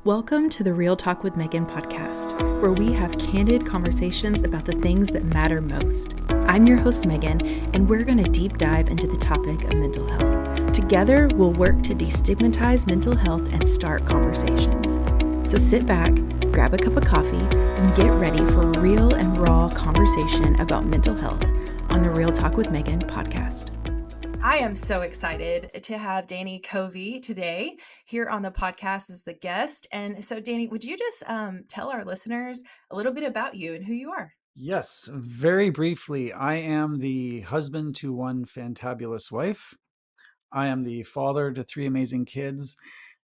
Welcome to the Real Talk with Megan podcast, where we have candid conversations about the things that matter most. I'm your host, Megan, and we're going to deep dive into the topic of mental health. Together, we'll work to destigmatize mental health and start conversations. So sit back, grab a cup of coffee, and get ready for a real and raw conversation about mental health on the Real Talk with Megan podcast. I am so excited to have Danny Covey today here on the podcast as the guest. And so, Danny, would you just tell our listeners a little bit about you and who you are? Yes, very briefly, I am the husband to one fantabulous wife. I am the father to three amazing kids,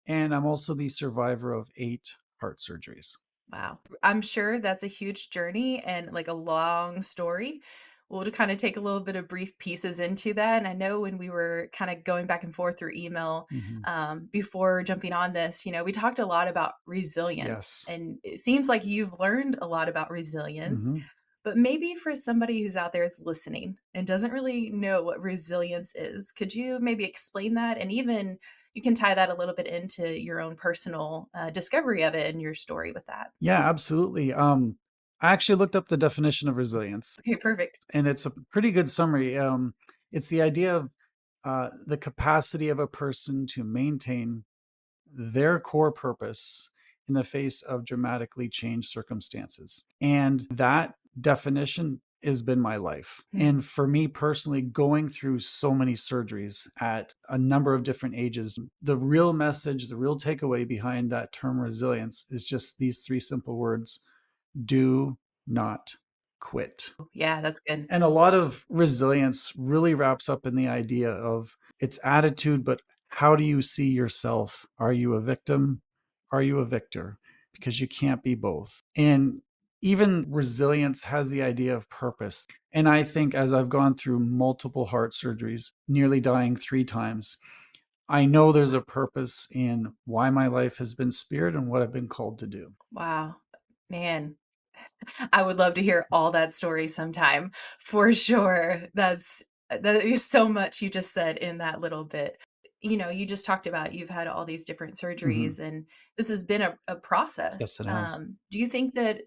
and I'm also the survivor of 8 heart surgeries. Wow. I'm sure that's a huge journey and like a long story. We'll kind of take a little bit of brief pieces into that. And I know when we were kind of going back and forth through email hmm before jumping on this, we talked a lot about resilience. Yes. And it seems like you've learned a lot about resilience. hmm But maybe for somebody who's out there that's listening and doesn't really know what resilience is, could you maybe explain that? And even you can tie that a little bit into your own personal discovery of it and your story with that. Yeah, absolutely. I actually looked up the definition of resilience, Okay, perfect. and it's a pretty good summary. It's the idea of the capacity of a person to maintain their core purpose in the face of dramatically changed circumstances. And that definition has been my life. Mm. And for me personally, going through so many surgeries at a number of different ages, the real message, the real takeaway behind that term resilience is just these 3 simple words: do not quit. Yeah, that's good. And a lot of resilience really wraps up in the idea of its attitude, but how do you see yourself? Are you a victim? Are you a victor? Because you can't be both. And even resilience has the idea of purpose. And I think as I've gone through multiple heart surgeries, nearly dying 3 times, I know there's a purpose in why my life has been spared and what I've been called to do. Wow. Man, I would love to hear all that story sometime for sure. That is so much you just said in that little bit. You just talked about you've had all these different Mhm. surgeries and this has been a process. Yes, it has. Do you think that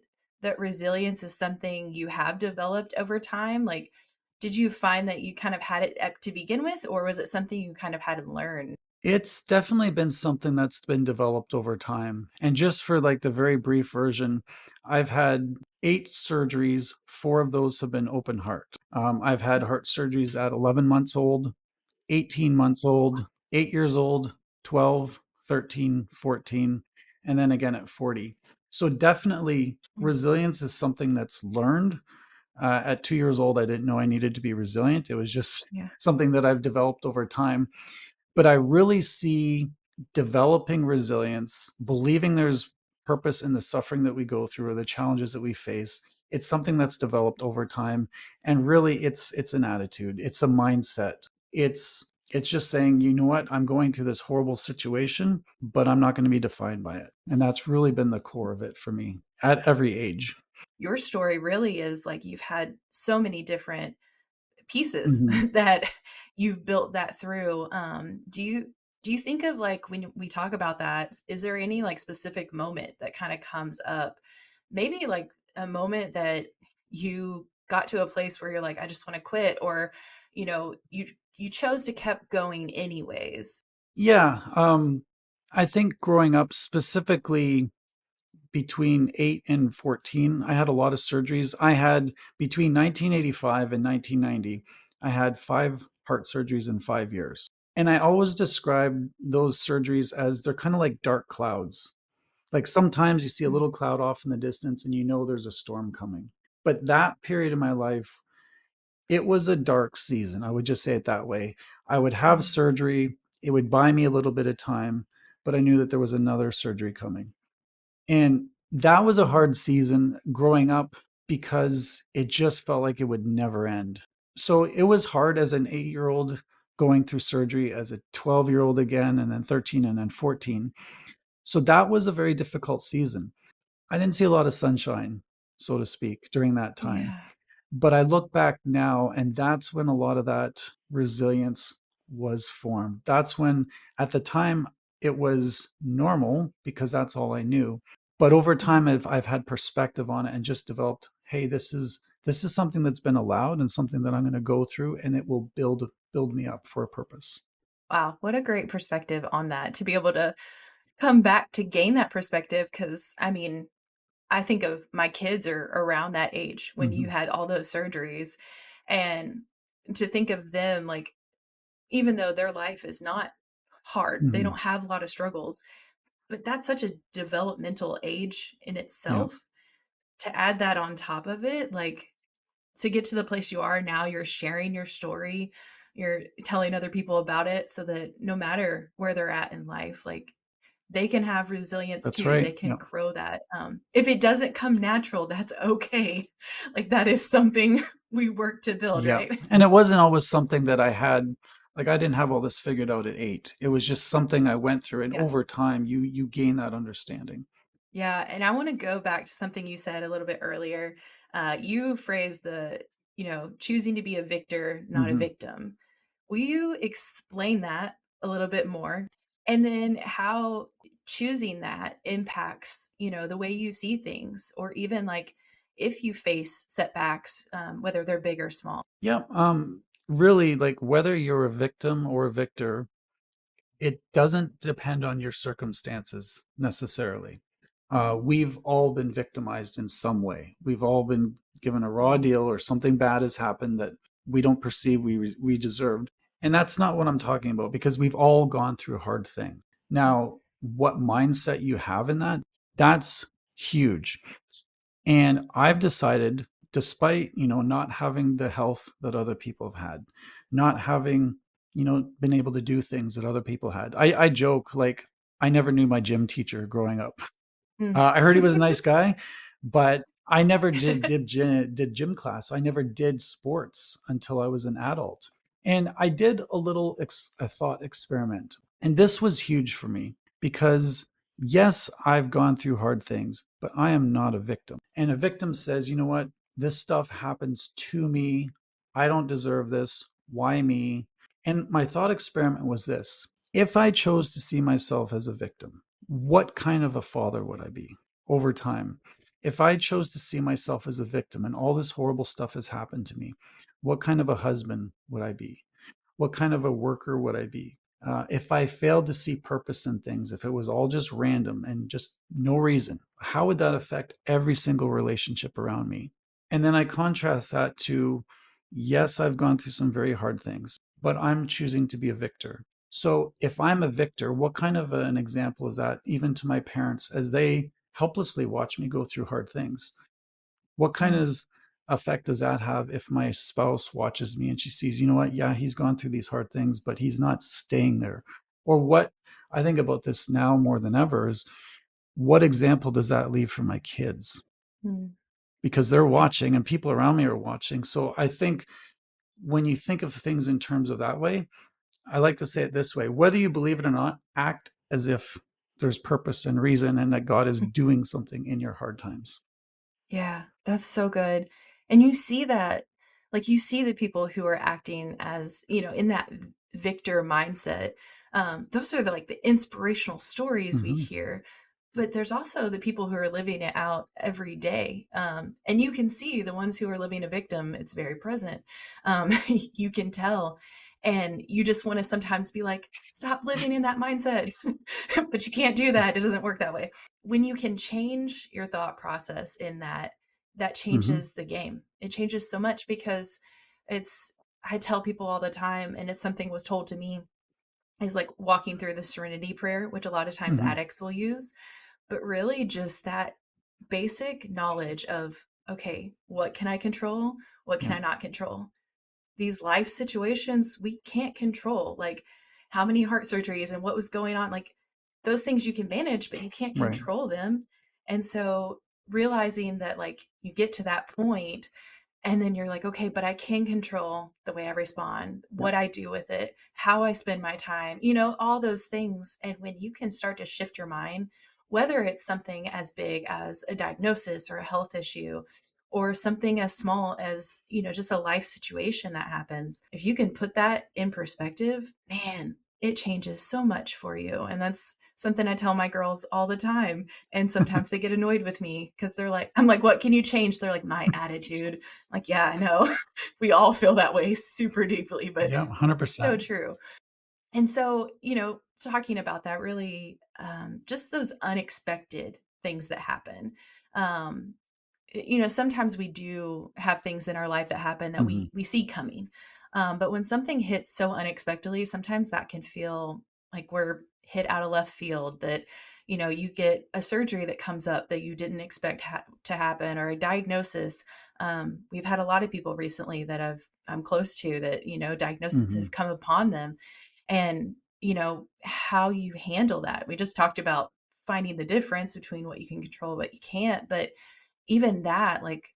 resilience is something you have developed over time? Like, did you find that you kind of had it to begin with, or was it something you kind of had to learn? It's definitely been something that's been developed over time. And just for like the very brief version, I've had 8 surgeries. 4 of those have been open heart. I've had heart surgeries at 11 months old, 18 months old, 8 years old, 12, 13, 14, and then again at 40. So definitely Mm. resilience is something that's learned. At 2 years old, I didn't know I needed to be resilient. It was just Yeah. something that I've developed over time. But I really see developing resilience, believing there's purpose in the suffering that we go through or the challenges that we face. It's something that's developed over time. And really it's an attitude, it's a mindset. It's just saying, you know what, I'm going through this horrible situation, but I'm not going to be defined by it. And that's really been the core of it for me at every age. Your story really is like you've had so many different pieces hmm that you've built that through. Do you think of like when we talk about that, is there any like specific moment that kind of comes up? Maybe like a moment that you got to a place where you're like, I just want to quit, or you chose to kept going anyways. Yeah. I think growing up specifically between 8 and 14, I had a lot of surgeries. I had between 1985 and 1990, I had 5 heart surgeries in 5 years. And I always describe those surgeries as they're kind of like dark clouds. Like sometimes you see a Mm. little cloud off in the distance and you know there's a storm coming. But that period of my life, it was a dark season. I would just say it that way. I would have Mm. surgery, it would buy me a little bit of time, but I knew that there was another surgery coming. And that was a Mm. hard season growing up because it just felt like it would never end. So it was hard as an 8-year old going through surgery, as a 12-year old again, and then 13 and then 14. So that was a very difficult season. I didn't see a lot of sunshine, so to speak, during that time. Yeah. But I look back now, and that's when a lot of that resilience was formed. That's when, at the time, it was normal because that's all I knew. But over Mhm. time, I've had perspective on it and just developed, hey, this is something that's been allowed and something that I'm going to go through, and it will build me up for a purpose. Wow, what a great perspective on that to be able to come back to gain that perspective. Because I mean, I think of my kids are around that age when you Hmm. had all those surgeries, and to think of them, like, even though their life is not hard, they Hmm. don't have a lot of struggles, but that's such a developmental age in Yeah, itself. To add that on top of it, like, to get to the place you are now, you're sharing your story, you're telling other people about it so that no matter where they're at in life, like, they can have resilience that's too. right. They can Yeah. grow that. If it doesn't come natural, that's okay. Like, that is something we work to build, Yeah. right? And it wasn't always something that I had, like I didn't have all this figured out at 8. It was just something I went through, and Yeah. over time you gain that understanding. Yeah, and I wanna go back to something you said a little bit earlier. You phrased choosing to be a victor, not a Hmm. victim. Will you explain that a little bit more? And then how choosing that impacts, the way you see things, or even, like, if you face setbacks, whether they're big or small. Yeah. Really, like whether you're a victim or a victor, it doesn't depend on your circumstances necessarily. We've all been victimized in some way. We've all been given a raw Mhm, deal, or something bad has happened that we don't perceive we deserved. And that's not what I'm talking about, because we've all gone through hard things. mhm, Now, what mindset you have in that, that's huge. And I've decided, despite, not having the health that other people have had, not having, been able to do things that other people had. I joke, like, I never knew my gym teacher growing up. mm. I heard he was a nice guy, but I never did gym class. I never did sports until I was an adult. And I did a thought experiment. And this was huge for me because, yes, I've gone through hard things, but I am not a victim. And a victim says, you know what? This stuff happens to me. I don't deserve this. Why me? And my thought experiment was this: if I chose to see myself as a victim, what kind of a father would I be over time? If I chose to see myself as a victim and all this horrible stuff has happened to me, what kind of a husband would I be? What kind of a worker would I be? If I failed to see purpose in things, if it was all just random and just no reason, how would that affect every single relationship around me? And then I contrast that to, yes, I've gone through some very hard things, but I'm choosing to be a victor. So if I'm a victor, what kind of an example is that, even to my parents, as they helplessly watch me go through hard things? What kind Mm, of effect does that have if my spouse watches me and she sees, you know what, yeah, he's gone through these hard things, but he's not staying there? Or what I think about this now more than ever is, what example does that leave for my kids? mm. Because they're watching and people around me are watching. So I think when you think of things in terms of that way, I like to say it this way: whether you believe it or not, act as if there's purpose and reason and that God is doing something in your hard times. Yeah, that's so good. And you see that, like, you see the people who are acting as, in that victor mindset. Those are like the inspirational stories we Hmm. hear. But there's also the people who are living it out every day. And you can see the ones who are living a victim, it's very present. You can tell. And you just want to sometimes be like, stop living in that mindset. But you can't do that. It doesn't work that way. When you can change your thought process in that, that Hmm. changes the game. It changes so much because it's I tell people all the time, and it's something was told to me, is like walking through the serenity prayer, which a lot of times Hmm. addicts will use, but really just that basic knowledge of, okay, what can I control? What Yeah. can I not control? These life situations we can't control, like how many heart surgeries and what was going on, like those things you can manage, but you can't Right. control them. And so realizing that, like, you get to that point and then you're like, okay, but I can control the way I respond, Yeah. what I do with it, how I spend my time, all those things. And when you can start to shift your mind, whether it's something as big as a diagnosis or a health issue, or something as small as, just a life situation that happens, if you can put that in perspective, man, it changes so much for you. And that's something I tell my girls all the time. And sometimes they get annoyed with me because they're like, I'm like, what can you change? They're like, my attitude. I'm like, yeah, I know. We all feel that way super deeply, but Yeah, it's so 100%. true. And so, talking about that really, just those unexpected things that happen. Um, sometimes we do have things in our life that happen that Hmm. we see coming. But when something hits so unexpectedly, sometimes that can feel like we're hit out of left field, that, you get a surgery that comes up that you didn't expect to happen, or a diagnosis. We've had a lot of people recently that I'm close to that, diagnoses Hmm. have come upon them, and, how you handle that. We just talked about finding the difference between what you can control, what you can't. But even that, like,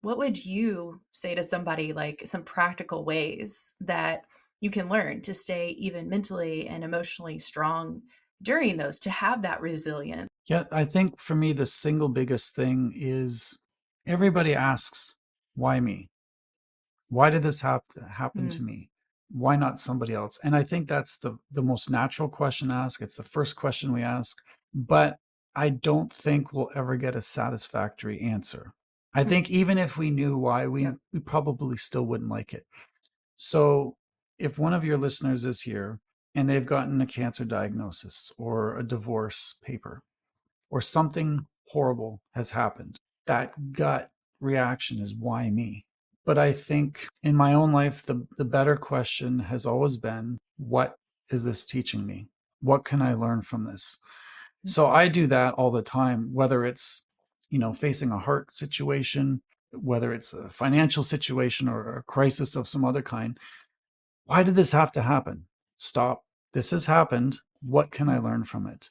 what would you say to somebody, like some practical ways that you can learn to stay even mentally and emotionally strong during those, to have that resilience? Yeah, I think for me, the single biggest thing is everybody asks, why me? Why did this have to happen Mm, to me? Why not somebody else? And I think that's the most natural question to ask. It's the first question we ask, but I don't think we'll ever get a satisfactory answer. I mm, think even if we knew why, yeah. we probably still wouldn't like it. So if one of your listeners is here and they've gotten a cancer diagnosis or a divorce paper or something horrible has happened, that gut reaction is why me? But I think in my own life, the better question has always been, what is this teaching me? What can I learn from this? So I do that all the time, whether it's, facing a heart situation, whether it's a financial situation or a crisis of some other kind. Why did this have to happen? Stop. This has happened. What can I Mm. learn from it?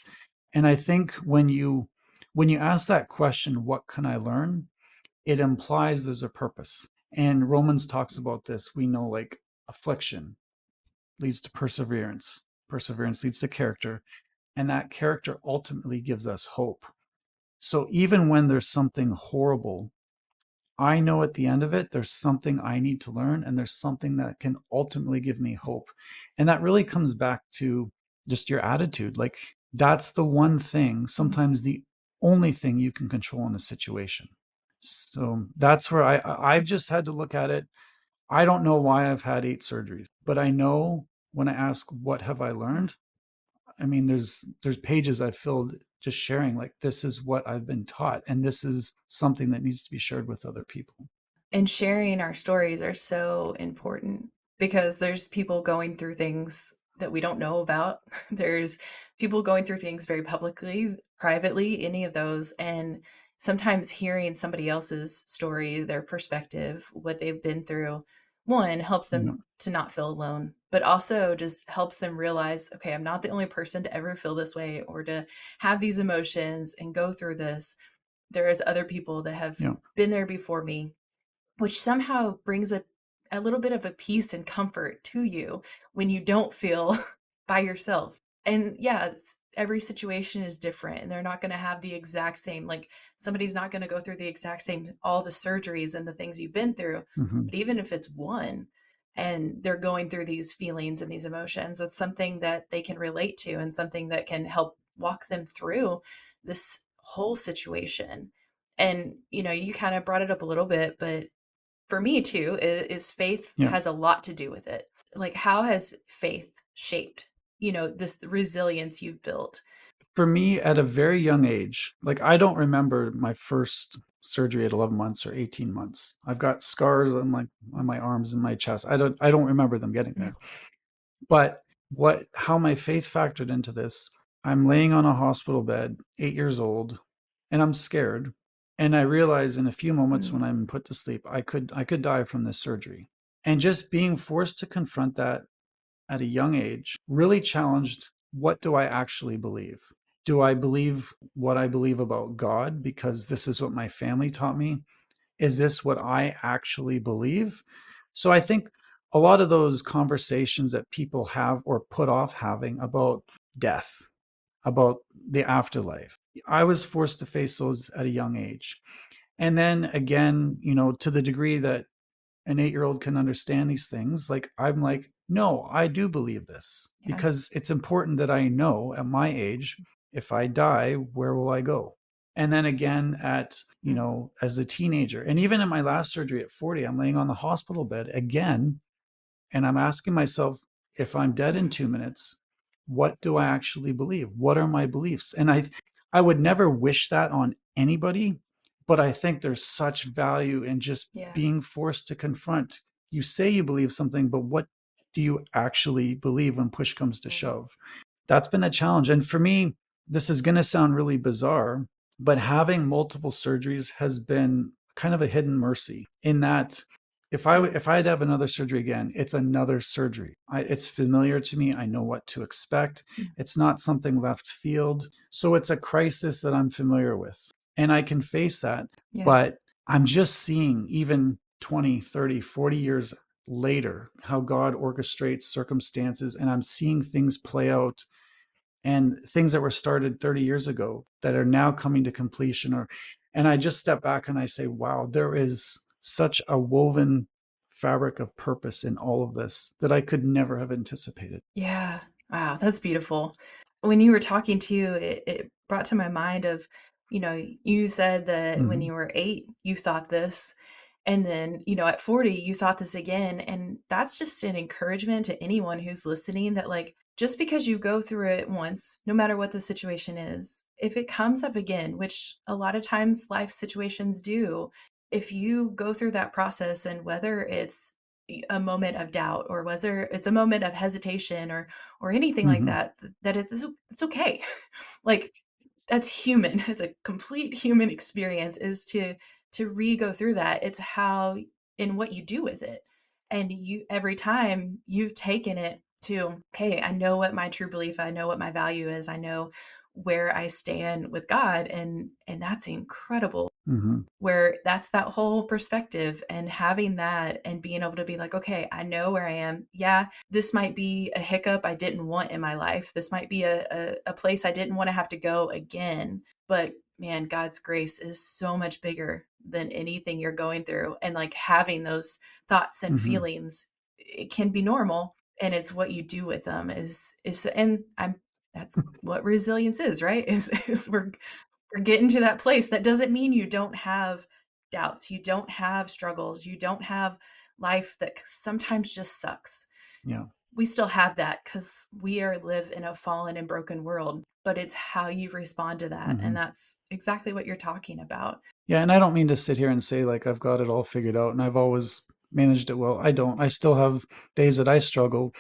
And I think when you ask that question, what can I learn? It implies there's a purpose. And Romans talks about this. We know, like, affliction leads to perseverance. Perseverance leads to character, and that character ultimately gives us hope. So even when there's something horrible, I know at the end of it, there's something I need to learn, and there's something that can ultimately give me hope. And that really comes back to just your attitude. Like, that's the one thing, Mm. sometimes the only thing you can control in a situation. So that's where I've just had to look at it. I don't know why I've had 8 surgeries, but I know when I ask, what have I Yeah. learned? I mean, there's pages I've filled just sharing, like, this is what I've been taught, and this is something that needs to be shared with other people. And sharing our stories are so important, because there's people going through things that we don't know about. There's people going through things very publicly, privately, any of those. And sometimes hearing somebody else's story, their perspective, what they've been through, one, helps Yeah. them to not feel alone, but also just helps them realize, okay, I'm not the only person to ever feel this way or to have these emotions and go through this. There is other people that have Yeah. been there before me, which somehow brings a little bit of a peace and comfort to you when you don't feel by yourself. And yeah, every situation is different, and they're not going to have the exact same, like, somebody's not going to go through the exact same, all the surgeries and the things you've been through. Hmm. But even if it's one, and they're going through these feelings and these emotions, that's something that they can relate to, and something that can help walk them through this whole situation. And you kind of brought it up a little bit, but for me too, is faith Yeah. has a lot to do with it. Like, how has faith shaped, this resilience you've built? For me, at a very young age, like, I don't remember my first surgery at 11 months or 18 months. I've got scars on my arms and my chest. I don't remember them getting there. But how my faith factored into this, I'm laying on a hospital bed, 8 years old, and I'm scared. And I realize in a few moments Mm, when I'm put to sleep, I could die from this surgery. And just being forced to confront that at a young age really challenged, what do I actually believe? Do I believe what I believe about God because this is what my family taught me? Is this what I actually believe? So I think a lot of those conversations that people have or put off having about death, about the afterlife, I was forced to face those at a young age. And then again, to the degree that an 8-year old can understand these things, like, I'm like, no, I do believe this Yeah. because it's important that I know at my age, if I die, where will I go? And then again at, Mm. as a teenager, and even in my last surgery at 40, I'm laying on the hospital bed again, and I'm asking myself, if I'm dead in Mm. 2 minutes, what do I actually believe? What are my beliefs? And I would never wish that on anybody, but I think there's such value in just Yeah. being forced to confront. You say you believe something, but what do you actually believe when push comes to Mm. shove? That's been a challenge. And for me, this is going to sound really bizarre, but having multiple surgeries has been kind of a hidden mercy in that Mm. if I had to have another surgery again, it's another surgery. It's familiar to me. I know what to expect. Mm. It's not something left field. So it's a crisis that I'm familiar with. And I can face that. Yeah. But I'm just seeing even 20, 30, 40 years later how God orchestrates circumstances. And I'm seeing things play out and things that were started 30 years ago that are now coming to completion. And I just step back and I say, wow, there is such a woven fabric of purpose in all of this that I could never have anticipated. Yeah. Wow, that's beautiful. When you were talking too, it brought to my mind of, you said that when Mm-hmm. you were 8, you thought this, and then, at 40, you thought this again. And that's just an encouragement to anyone who's listening that, like, just because you go through it once, no matter what the situation is, if it comes up again, which a lot of times life situations do, if you go through that process, and whether it's a moment of doubt, or whether it's a moment of hesitation, or anything like Mm-hmm. that, that it's okay. Like, that's human. It's a complete human experience, is to re-go through that. It's how and what you do with it. And you, every time you've taken it to, okay, I know what my true belief, I know what my value is, I know where I stand with God, and that's incredible, Mm-hmm. where that's that whole perspective, and having that and being able to be like, okay, I know where I am. Yeah, this might be a hiccup I didn't want in my life. This might be a place I didn't want to have to go again. But man, God's grace is so much bigger than anything you're going through. And like, having those thoughts and Mm-hmm. feelings, it can be normal. And it's what you do with them and I'm that's what resilience is, right? Is we're getting to that place. That doesn't mean you don't have doubts, you don't have struggles, you don't have life that sometimes just sucks. Yeah. We still have that because we are live in a fallen and broken world, but it's how you respond to that. Mm-hmm. And that's exactly what you're talking about. Yeah, and I don't mean to sit here and say like I've got it all figured out and I've always managed it well. I don't. I still have days that I struggle,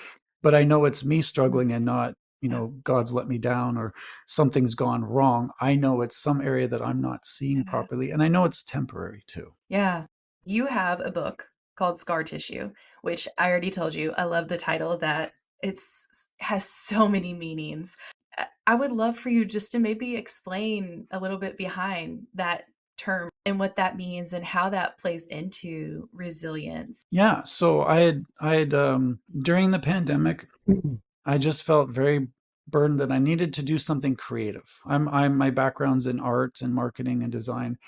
but I know it's me Mm. struggling and not, Yeah. God's let me down or something's gone wrong. I know it's some area that I'm not seeing Yeah. properly, and I know it's temporary too. Yeah. You have a book called Scar Tissue, which I already told you. I love the title, that it's has so many meanings. I would love for you just to maybe explain a little bit behind that term and what that means and how that plays into resilience. Yeah, so I had during the pandemic, I just felt very burdened that I needed to do something creative. I'm my background's in art and marketing and design.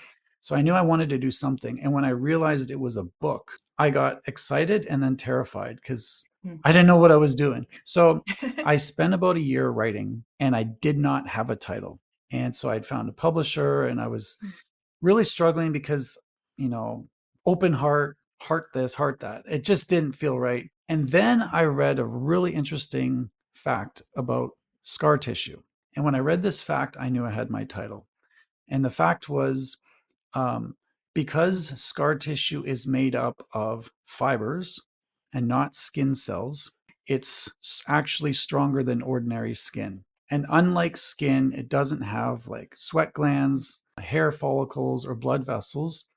So I knew I wanted to do something. And when I realized it was a book, I got excited and then terrified because Mm. I didn't know what I was doing. So I spent about a year writing and I did not have a title. And so I'd found a publisher and I was Mm. really struggling because, you know, open heart this, heart that. It just didn't feel right. And then I read a really interesting fact about scar tissue. And when I read this fact, I knew I had my title. And the fact was um, because Mm. scar tissue is made up of fibers and not skin cells, it's actually stronger than ordinary skin. And unlike skin, it doesn't have like sweat glands, hair follicles, or blood vessels.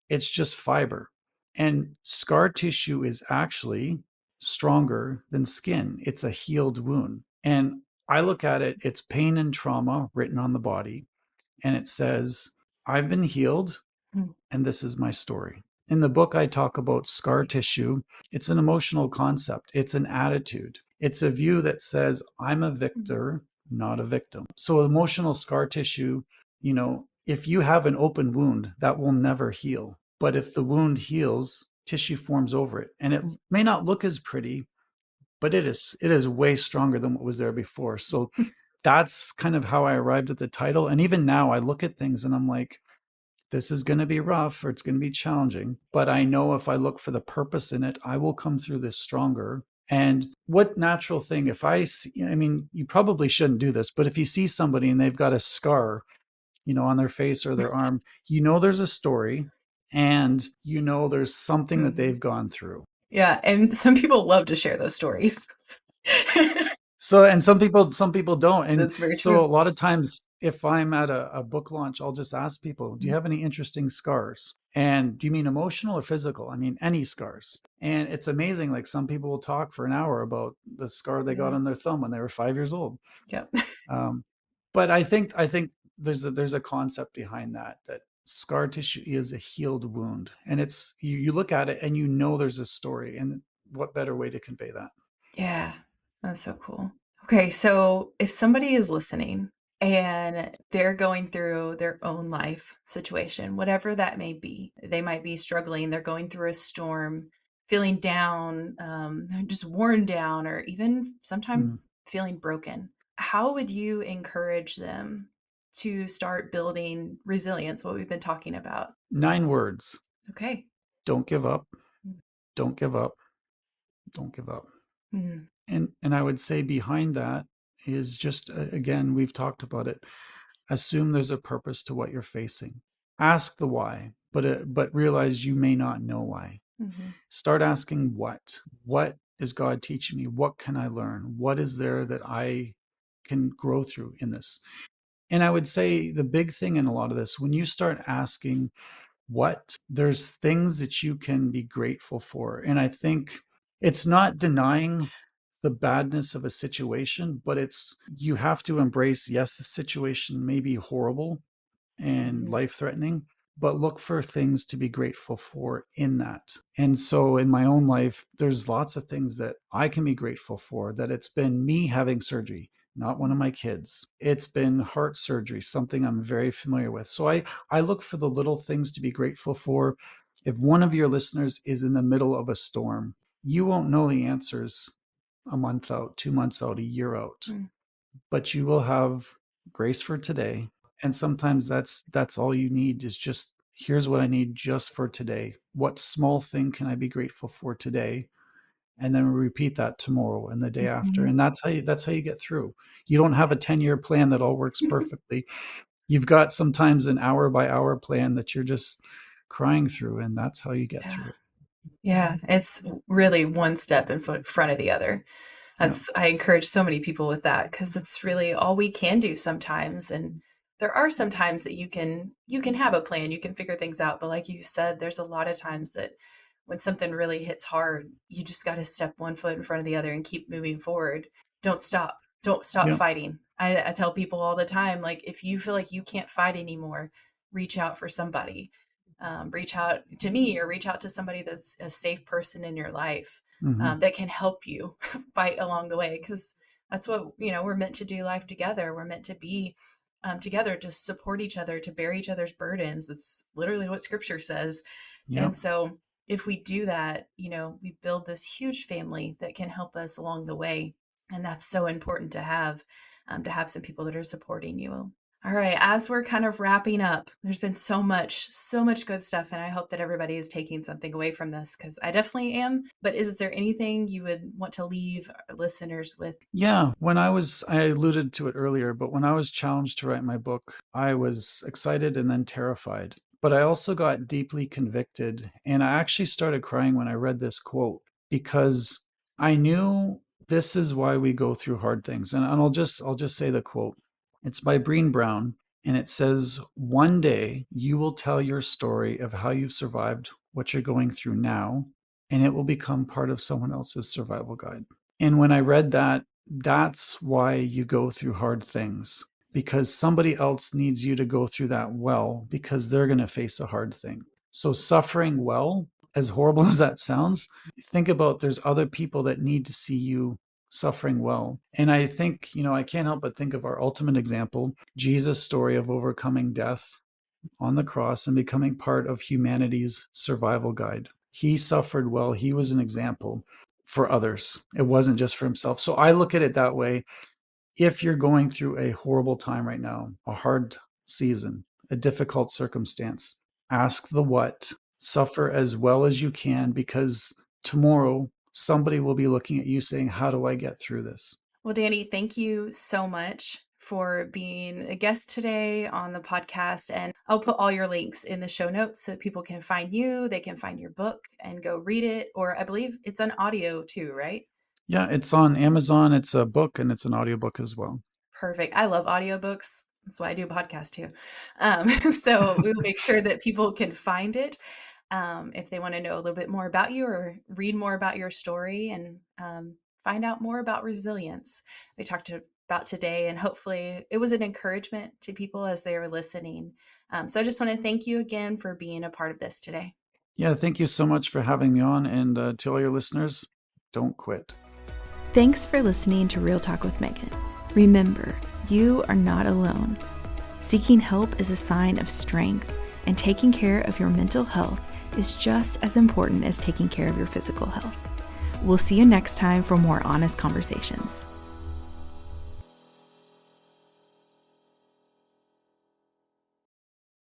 It's just fiber. And scar tissue is actually stronger than skin. It's a healed wound. And I look at it, it's pain and trauma written on the body. And it says, I've been healed, Mm. and this is my story. In the book, I talk about scar tissue. It's an emotional concept, it's an attitude, it's a view that says, I'm a Mm. victor, not a victim. So, emotional scar tissue, if you have an open wound, that will never heal. But if the wound heals, tissue forms over it. And it may not look as pretty, but it is way stronger than what was there before. So that's kind of how I arrived at the title. And even now I look at things and I'm like, this is going to be rough or it's going to be challenging, but I know if I look for the purpose in it, I will come through this stronger. And what natural thing, if I see, I mean, you probably shouldn't do this, but if you see somebody and they've got a scar, on their face or their arm, there's a story and there's something that Mhm. they've gone through. Yeah, and some people love to share those stories. So, and some people don't. And That's very so true. a lot of times if I'm at a book launch, I'll just ask people, do you Mm, have any interesting scars? And do you mean emotional or physical? I mean, any scars. And it's amazing. Like some people will talk for an hour about the scar they got yeah. on their thumb when they were 5 years old. Yep. Um, but I think there's a concept behind that scar tissue is a healed wound, and it's you look at it and there's a story, and what better way to convey that? Yeah, that's so cool. Okay, so if somebody is listening and they're going through their own life situation, whatever that may be, they might be struggling, they're going through a storm, feeling down, just worn down, or even Mm. sometimes feeling broken. How would you encourage them to start building resilience, what we've been talking about? 9 words: Okay. don't give up, don't give up, don't give up. Mhm. And I would say behind that is just, again, we've talked about it. Assume there's a purpose to what you're facing. Ask the why, but realize you may not know why. Mhm. Start asking what. What is God teaching me? What can I learn? What is there that I can grow through in this? And I would say the big thing in a lot of this, when you start asking what, there's things that you can be grateful for. And I think it's not denying the badness of a situation, but it's you have to embrace, yes, the situation may be horrible and Mhm. life threatening, but look for things to be grateful for in that. And so in my own life, there's lots of things that I can be grateful for, that it's been me having surgery, not one of my kids. It's been heart surgery, something I'm very familiar with. So I look for the little things to be grateful for. If one of your listeners is in the middle of a storm, you won't know the answers a month out, 2 months out, a year out, Mm. but you will have grace for today. And sometimes that's all you need, is just, here's what I need just for today. What small thing can I be grateful for today? And then repeat that tomorrow and the day after. Mhm. And that's how you get through. You don't have a 10-year plan that all works perfectly. You've got sometimes an hour by hour plan that you're just crying through, and that's how you get Yeah. through it. Yeah, it's really one step in front of the other. Yeah. I encourage so many people with that because it's really all we can do sometimes. And there are some times that you can have a plan, you can figure things out. But like you said, there's a lot of times that when something really hits hard, you just got to step one foot in front of the other and keep moving forward. Don't stop. Don't stop Yeah. fighting. I tell people all the time, like if you feel like you can't fight anymore, reach out for somebody. Reach out to me or reach out to somebody that's a safe person in your life, Hmm. that can help you fight along the way, because that's what we're meant to do, life together. We're meant to be together, to support each other, to bear each other's burdens. That's literally what scripture says. Yeah. And so if we do that, we build this huge family that can help us along the way. And that's so important to have some people that are supporting you. All right, as we're kind of wrapping up, there's been so much good stuff, and I hope that everybody is taking something away from this, because I definitely am. But is there anything you would want to leave our listeners with? Yeah, I alluded to it earlier, but when I was challenged to write my book, I was excited and then terrified. But I also got deeply convicted, and I actually started crying when I read this quote, because I knew this is why we go through hard things. And I'll just say the quote. It's by Brené Brown, and it says, "One day you will tell your story of how you've survived what you're going through now, and it will become part of someone else's survival guide." And when I read that, that's why you go through hard things, because somebody else needs you to go through that well, because they're going to face a hard thing. So, suffering well, as horrible as that sounds, think about, there's other people that need to see you suffering well. And I think, I can't help but think of our ultimate example, Jesus' story of overcoming death on the cross and becoming part of humanity's survival guide. He suffered well, he was an example for others. It wasn't just for himself. So I look at it that way. If you're going through a horrible time right now, a hard season, a difficult circumstance, ask the what, suffer as well as you can, because tomorrow somebody will be looking at you saying, how do I get through this? Well, Danny, thank you so much for being a guest today on the podcast. And I'll put all your links in the show notes so people can find you, they can find your book and go read it. Or I believe it's an audio too, right? Yeah, it's on Amazon. It's a book and it's an audiobook as well. Perfect. I love audiobooks. That's why I do a podcast too. So we'll make sure that people can find it if they want to know a little bit more about you or read more about your story and find out more about resilience we talked about today. And hopefully it was an encouragement to people as they were listening. So I just want to thank you again for being a part of this today. Yeah, thank you so much for having me on. And to all your listeners, don't quit. Thanks for listening to Real Talk with Megan. Remember, you are not alone. Seeking help is a sign of strength, and taking care of your mental health is just as important as taking care of your physical health. We'll see you next time for more honest conversations.